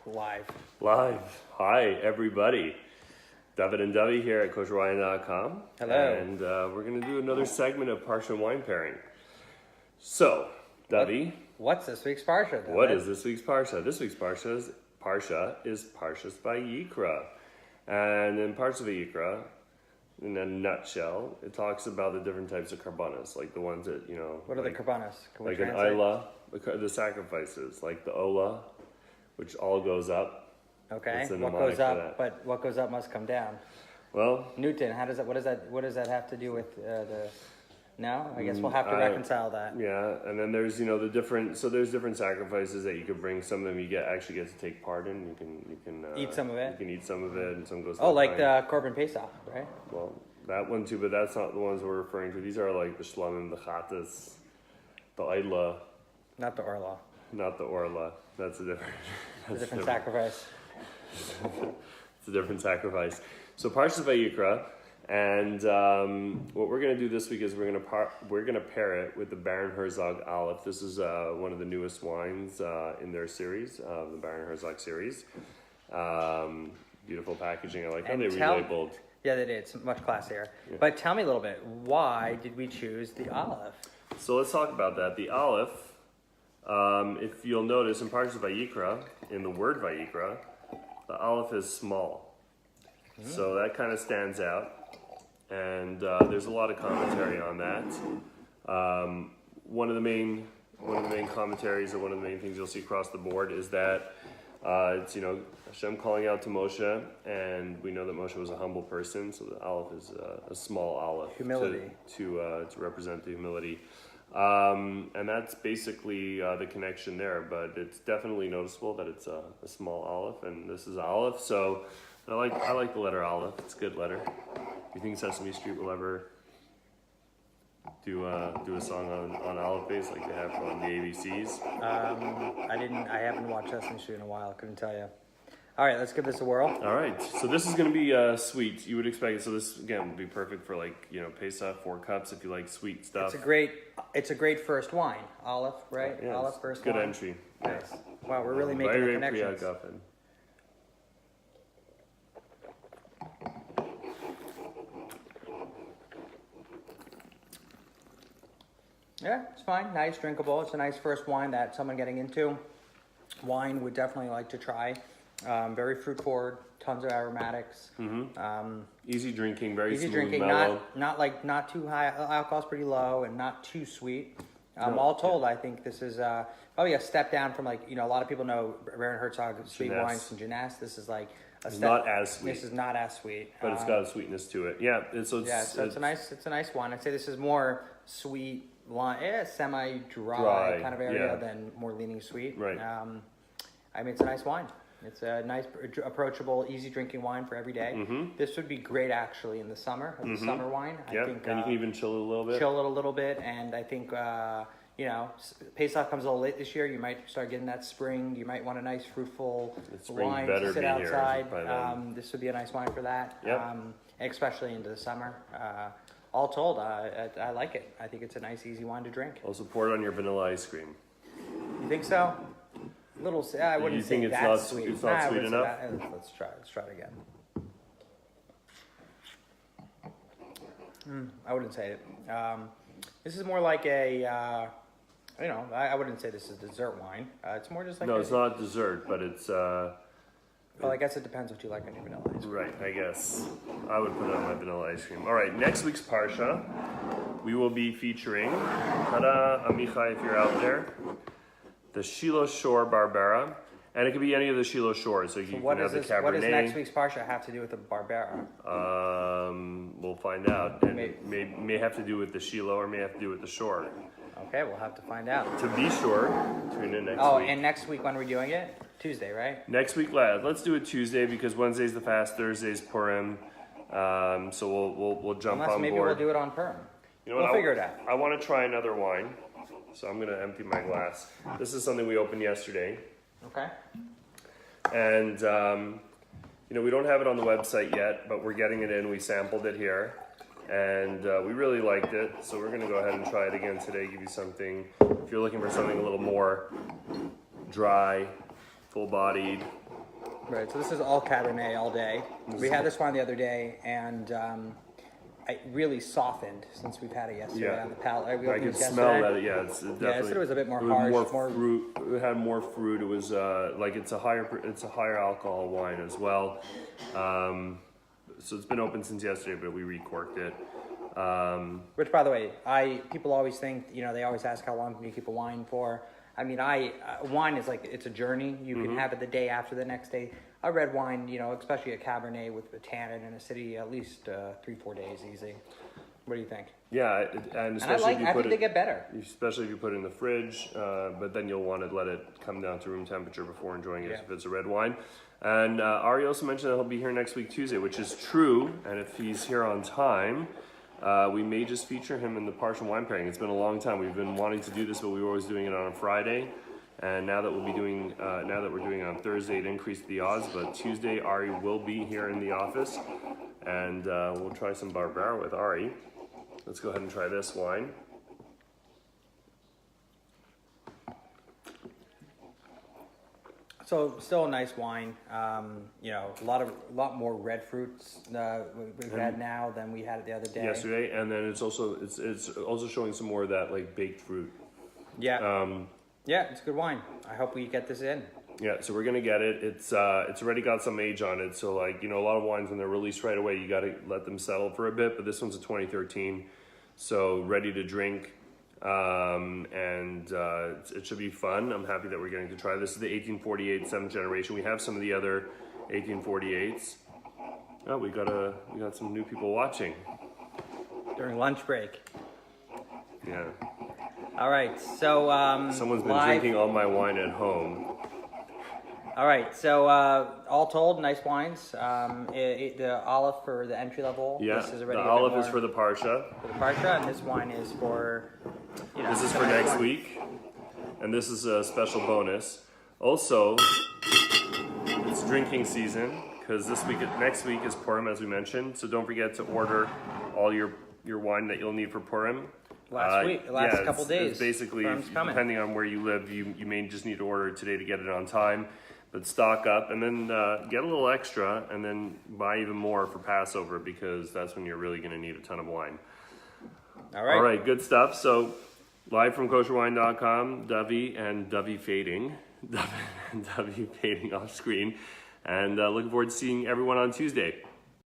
Live. Hi, everybody. David and Dovey here at Kosherwine.com. Hello. And we're going to do another segment of Parsha wine pairing. So, Dovey. What's this week's Parsha, David? What is this week's Parsha? This week's Parsha is Parsha's Vayikra. And in Parsha Vayikra, in a nutshell, it talks about the different types of karbanos, like the ones that, What are the karbanos? Can we like an translate? Ilah, the sacrifices, like the Olah, which all goes up. Okay. That's the What mnemonic goes for up? that. But what goes up must come down. Well, Newton. How does that? What does that have to do with the? No, I guess we'll have to reconcile that. yeah, and then there's the different. So there's different sacrifices that you could bring. Some of them you actually get to take part in. You can Eat some of it. You can eat some of it, and some goes. Oh, like the the Korban Pesach, right? Well, that one too, but that's not the ones we're referring to. These are like the shlamim, the chatas, the Ilah, Not the Orla. not the orla. That's a different. It's a different sacrifice. It's a different sacrifice. So Parsha Vayikra, and what we're going to do this week is we're going to pair it with the Baron Herzog Aleph. This is one of the newest wines in their series, the Baron Herzog series. Beautiful packaging. I like how they relabeled. Yeah, they did. It's much classier. Yeah. But tell me a little bit. Why did we choose the Aleph? So let's talk about that. The Aleph, if you'll notice in Parsha Vayikra, in the word Vayikra, the Aleph is small. So that kind of stands out. And there's a lot of commentary on that. One of the main commentaries, or one of the main things you'll see across the board, is that it's Hashem calling out to Moshe, and we know that Moshe was a humble person, so the Aleph is a small Aleph. Humility. To represent the humility. And that's basically the connection there, but it's definitely noticeable that it's a small Aleph, and this is Aleph. So I like the letter Aleph. It's a good letter. Do you think Sesame Street will ever do a song on Aleph base like they have on the ABCs? I haven't watched Sesame Street in a while. I couldn't tell you. All right, let's give this a whirl. All right, so this is going to be sweet. You would expect it. So this again would be perfect for Pesach, 4 cups if you like sweet stuff. It's a great first wine. Aleph, right? Yeah, Aleph first good wine. entry. Nice. Wow, we're really making the connections. Yeah, it's fine. Nice, drinkable. It's a nice first wine that someone getting into wine would definitely like to try. Very fruit forward, tons of aromatics. Easy drinking, very Easy smooth, drinking, mellow. not too high. Alcohol's pretty low and not too sweet. All told, I think this is probably a step down from a lot of people know Baron Herzog sweet Jeunesse. wines from Jeunesse. This is like a It's step. not as sweet. This is not as sweet, But it's got a sweetness to it. Yeah, it's it's a nice wine. I'd say this is more sweet wine, semi-dry Dry, kind of area yeah. than more leaning sweet. Right. I mean, it's a nice wine. It's a nice, approachable, easy drinking wine for every day. This would be great actually in the summer, as a summer wine. Yeah, I think, and you can even chill it a little bit. Chill it a little bit, and I think Pesach comes a little late this year. You might start getting that spring. You might want a nice fruitful spring wine better to sit be here outside. by then. This would be a nice wine for that. Yep. Especially into the summer. All told, I like it. I think it's a nice, easy wine to drink. Also pour it on your vanilla ice cream. You think so? Little, I wouldn't You say think it's that's not- sweet. it's not I sweet wouldn't say enough? that. Let's try it again. I wouldn't say it. This is more like I wouldn't say this is dessert wine. It's more just like No, it's not dessert, but it's Well, I guess it depends what you like on your vanilla ice cream. right. I guess I would put it on my vanilla ice cream. All right, next week's Parsha, we will be featuring Tada Amichai, if you're out there, the Shiloh Shore Barbera, and it could be any of the Shiloh Shores. So you can have the Cabernet. What does next week's Parsha have to do with the Barbera? We'll find out. And may have to do with the Shiloh, or may have to do with the shore. Okay, we'll have to find out. To be sure, tune in next week. Oh, and next week when we're doing it? Tuesday, right? Next week, let's do it Tuesday because Wednesday's the fast, Thursday's Purim. So we'll jump Unless on maybe board. we'll do it on Purim. We'll figure it out. I want to try another wine, so I'm going to empty my glass. This is something we opened yesterday, Okay. and we don't have it on the website yet, but we're getting it in. We sampled it here, and we really liked it. So we're going to go ahead and try it again today. Give you something. If you're looking for something a little more dry, full-bodied, Right, so this is all Cabernet all day. We had this wine the other day, and it really softened since we've had it yesterday on the palate. We I opened could it smell yesterday. that. Yeah, it's definitely. Yeah, I said it was a bit more it was harsh, more fruit. It had more fruit. It was like it's a higher alcohol wine as well. So it's been open since yesterday, but we recorked it. Which, by the way, people always think, they always ask how long can you keep a wine for. I mean, wine is like, it's a journey. You can have it the day after the next day. A red wine, especially a Cabernet with the tannin in a city, at least 3-4 days easy. What do you think? Yeah, and especially I think they get better. Especially if you put it in the fridge, but then you'll want to let it come down to room temperature before enjoying it if it's a red wine. And Ari also mentioned that he'll be here next week Tuesday, which is true. And if he's here on time, we may just feature him in the Parsha wine pairing. It's been a long time. We've been wanting to do this, but we were always doing it on a Friday. And now that we're doing it on Thursday, it increased the odds. But Tuesday, Ari will be here in the office, and we'll try some Barbera with Ari. Let's go ahead and try this wine. So still a nice wine. A lot more red fruits we've had now than we had it the other day. Yesterday, and then it's also showing some more of that like baked fruit. Yeah. Yeah, it's a good wine. I hope we get this in. Yeah, so we're gonna get it. It's already got some age on it. So a lot of wines when they're released right away, you gotta let them settle for a bit. But this one's a 2013, so ready to drink. It should be fun. I'm happy that we're getting to try this. This is the 1848 7th generation. We have some of the other 1848s. Oh, we got some new people watching During lunch break. Yeah. All right, so Someone's been drinking all my wine at home. All right, so all told, nice wines. The Aleph for the entry level. Yeah, This is already the Aleph is for the Parsha. For the Parsha, and this wine is for. This is for next week, and this is a special bonus. Also, it's drinking season because next week is Purim, as we mentioned. So don't forget to order all your wine that you'll need for Purim. Last couple days. It's basically, depending on where you live, you may just need to order it today to get it on time. But stock up and then get a little extra and then buy even more for Passover because that's when you're really going to need a ton of wine. All right. All right, good stuff. So live from Kosherwine.com, Dovey and Dovey fading. Dovey fading off screen. And looking forward to seeing everyone on Tuesday.